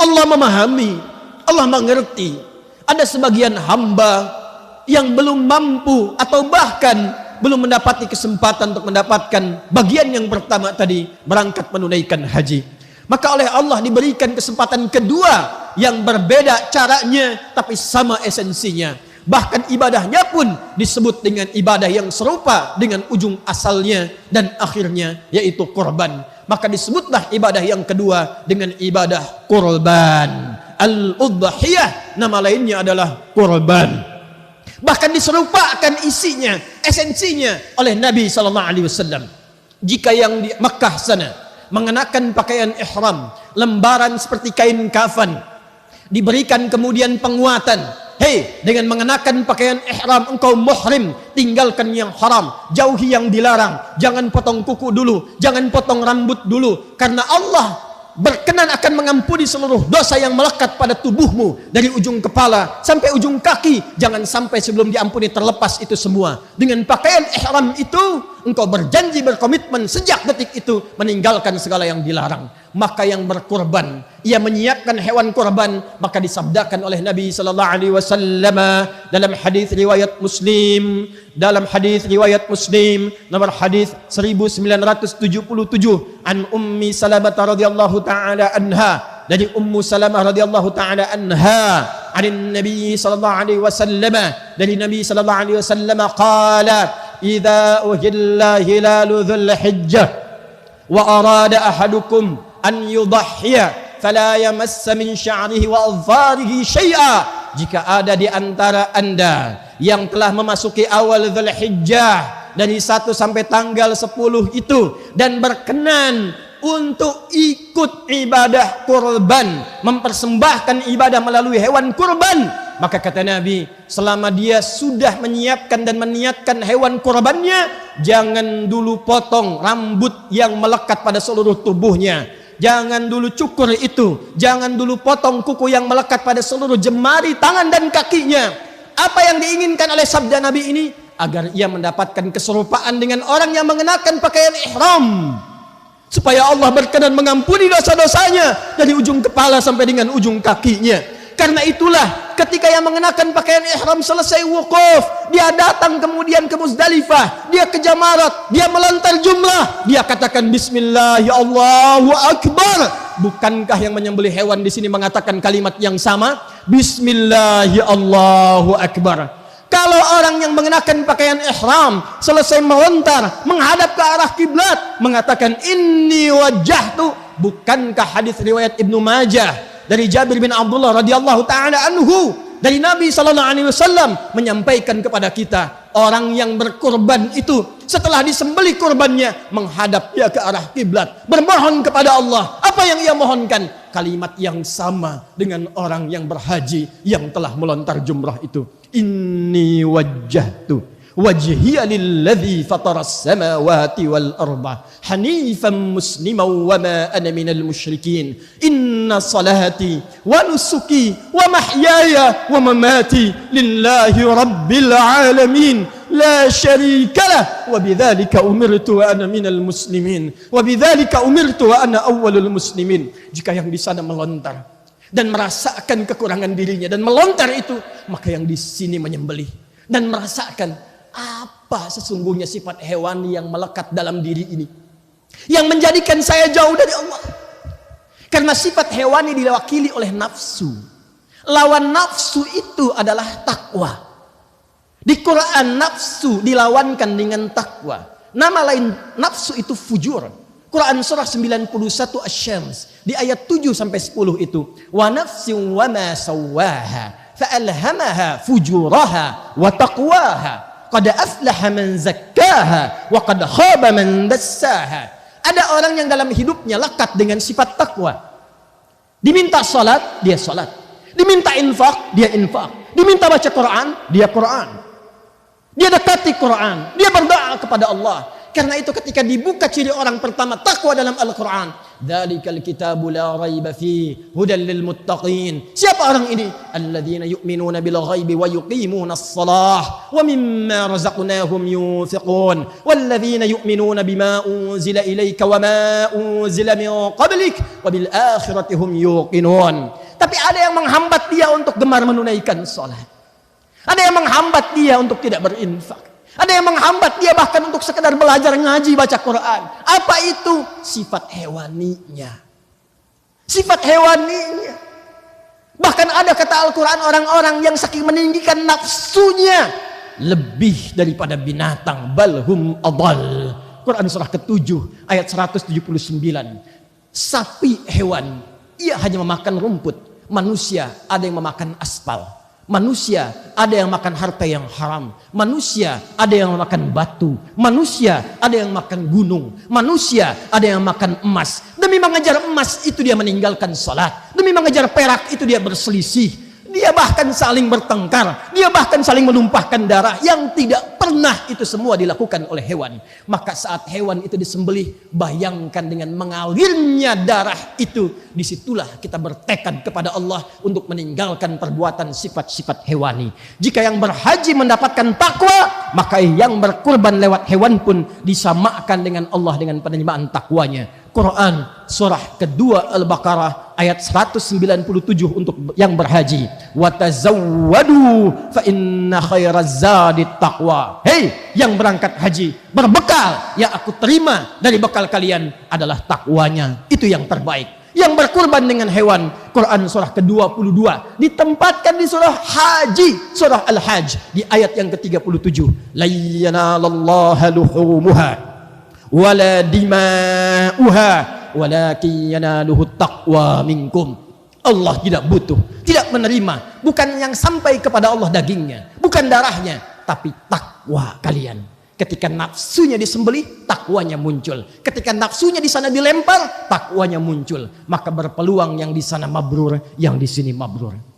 Allah memahami, Allah mengerti. Ada sebagian hamba yang belum mampu atau bahkan belum mendapati kesempatan untuk mendapatkan bagian yang pertama tadi, berangkat menunaikan haji. Maka oleh Allah diberikan kesempatan kedua yang berbeda caranya tapi sama esensinya. Bahkan ibadahnya pun disebut dengan ibadah yang serupa dengan ujung asalnya dan akhirnya, yaitu kurban. Maka disebutlah ibadah yang kedua dengan ibadah kurban. Al-udhiyah, nama lainnya adalah kurban. Bahkan diserupakan isinya, esensinya oleh Nabi SAW. Jika yang di Makkah sana mengenakan pakaian ihram, lembaran seperti kain kafan, diberikan kemudian penguatan, hei, dengan mengenakan pakaian ihram engkau muhrim, tinggalkan yang haram, jauhi yang dilarang, jangan potong kuku dulu, jangan potong rambut dulu, karena Allah berkenan akan mengampuni seluruh dosa yang melekat pada tubuhmu dari ujung kepala sampai ujung kaki. Jangan sampai sebelum diampuni terlepas itu semua. Dengan pakaian ihram itu engkau berjanji, berkomitmen sejak detik itu meninggalkan segala yang dilarang. Maka yang berkurban, ia menyiapkan hewan kurban, maka disabdakan oleh Nabi sallallahu alaihi wasallam dalam hadis riwayat Muslim, nomor hadis 1977, an Ummi Salamah radhiyallahu taala anha, dari Ummu Salamah radhiyallahu taala anha, anin Nabi sallallahu alaihi wasallam, dari Nabi sallallahu alaihi wasallam qala, idza uhilla hilalu dzul hijjah wa arada ahadukum an yudhhiya fala yamassa min sya'rihi wa adfarihi syai'a. Jika ada di antara anda yang telah memasuki awal Dzulhijjah dari 1 sampai tanggal 10 itu dan berkenan untuk ikut ibadah kurban, mempersembahkan ibadah melalui hewan kurban, maka kata Nabi, selama dia sudah menyiapkan dan meniatkan hewan kurbannya, jangan dulu potong rambut yang melekat pada seluruh tubuhnya, jangan dulu cukur itu, jangan dulu potong kuku yang melekat pada seluruh jemari tangan dan kakinya. Apa yang diinginkan oleh sabda Nabi ini? Agar ia mendapatkan keserupaan dengan orang yang mengenakan pakaian ihram, supaya Allah berkenan mengampuni dosa-dosanya dari ujung kepala sampai dengan ujung kakinya. Karena itulah ketika yang mengenakan pakaian ihram selesai wukuf, dia datang kemudian ke Muzdalifah, dia ke Jamarat, dia melontar jumrah, dia katakan bismillah, ya Allahu Akbar. Bukankah yang menyembelih hewan di sini mengatakan kalimat yang sama? Bismillah, ya Allahu Akbar. Kalau orang yang mengenakan pakaian ihram selesai melontar menghadap ke arah kiblat mengatakan inni wajjahtu, bukankah hadis riwayat Ibnu Majah dari Jabir bin Abdullah radhiyallahu taala anhu dari Nabi sallallahu alaihi wasallam menyampaikan kepada kita, orang yang berkurban itu setelah disembelih kurbannya menghadap dia ke arah kiblat, bermohon kepada Allah. Apa yang ia mohonkan? Kalimat yang sama dengan orang yang berhaji yang telah melontar jumrah itu. Inni wajjahtu wajhiya lilladzi fataras samawati wal arda hanifan musliman wa ma ana minal musyrikin. Inna salati wa nusuki wa mahyaya wa mamati lillahi rabbil alamin la syarika lah wa bidzalika umirtu wa ana minal muslimin wa bidzalika umirtu wa ana awwalul muslimin. Jika yang di sana melontar dan merasakan kekurangan dirinya dan melontar itu, maka yang di sini menyembelih dan merasakan apa sesungguhnya sifat hewani yang melekat dalam diri ini yang menjadikan saya jauh dari Allah. Karena sifat hewani diwakili oleh nafsu. Lawan nafsu itu adalah takwa. Di Quran nafsu dilawankan dengan takwa. Nama lain nafsu itu fujur. Quran surah 91 Asy-Syams di ayat 7 sampai 10 itu, wa nafsin wa ma sawwaha fa'alhamaha fujuraha wa taqwaha qad aflaha man zakkaha wa qad khaba man dassaha. Ada orang yang dalam hidupnya lekat dengan sifat takwa. Diminta salat, dia salat. Diminta infak, dia infak. Diminta baca Quran, dia Quran. Dia dekati Quran, dia berdoa kepada Allah. Karena itu ketika dibuka ciri orang pertama takwa dalam Al-Quran, Dzalikal kitabu la raiba fi hudan lil muttaqin. Siapa orang ini? Alladzina yu'minuna bil ghaibi wa yuqimunas shalah wa mimma razaqnahum yunfiqun. Walladzina yu'minuna bima unzila ilaika wa ma unzila min qablik wa bil akhirati hum yuqinun. Tapi ada yang menghambat dia untuk gemar menunaikan salat. Ada yang menghambat dia untuk tidak berinfak. Ada yang menghambat dia bahkan untuk sekedar belajar ngaji baca Quran. Apa itu? Sifat hewaninya. Sifat hewaninya. Bahkan ada kata Al-Quran orang-orang yang saking meninggikan nafsunya lebih daripada binatang. Balhum adal. Quran surah ke-7 ayat 179. Sapi hewan, ia hanya memakan rumput. Manusia ada yang memakan aspal. Manusia ada yang makan harta yang haram. Manusia ada yang makan batu. Manusia ada yang makan gunung. Manusia ada yang makan emas. Demi mengejar emas itu dia meninggalkan salat. Demi mengejar perak itu dia berselisih. Dia bahkan saling bertengkar. Dia bahkan saling menumpahkan darah yang tidak pernah itu semua dilakukan oleh hewan. Maka saat hewan itu disembelih, bayangkan dengan mengalirnya darah itu, disitulah kita bertekad kepada Allah untuk meninggalkan perbuatan sifat-sifat hewani. Jika yang berhaji mendapatkan takwa, maka yang berkurban lewat hewan pun disamakan dengan Allah dengan penerimaan takwanya. Quran surah kedua Al-Baqarah ayat 197 untuk yang berhaji. Wa tazawwadu fa inna khairaz zadi taqwa. Hei yang berangkat haji, berbekal yang aku terima dari bekal kalian adalah takwanya. Itu yang terbaik. Yang berkurban dengan hewan, Quran surah ke-22 ditempatkan di surah Haji, surah Al-Hajj di ayat yang ke-37. La yanalallaha luhumuha wala dima'uha walakin yanaluhu taqwa minkum. Allah tidak butuh, tidak menerima, bukan yang sampai kepada Allah dagingnya, bukan darahnya, tapi takwa kalian. Ketika nafsunya disembelih, takwanya muncul. Ketika nafsunya di sana dilempar, takwanya muncul. Maka berpeluang yang di sana mabrur, yang di sini mabrur.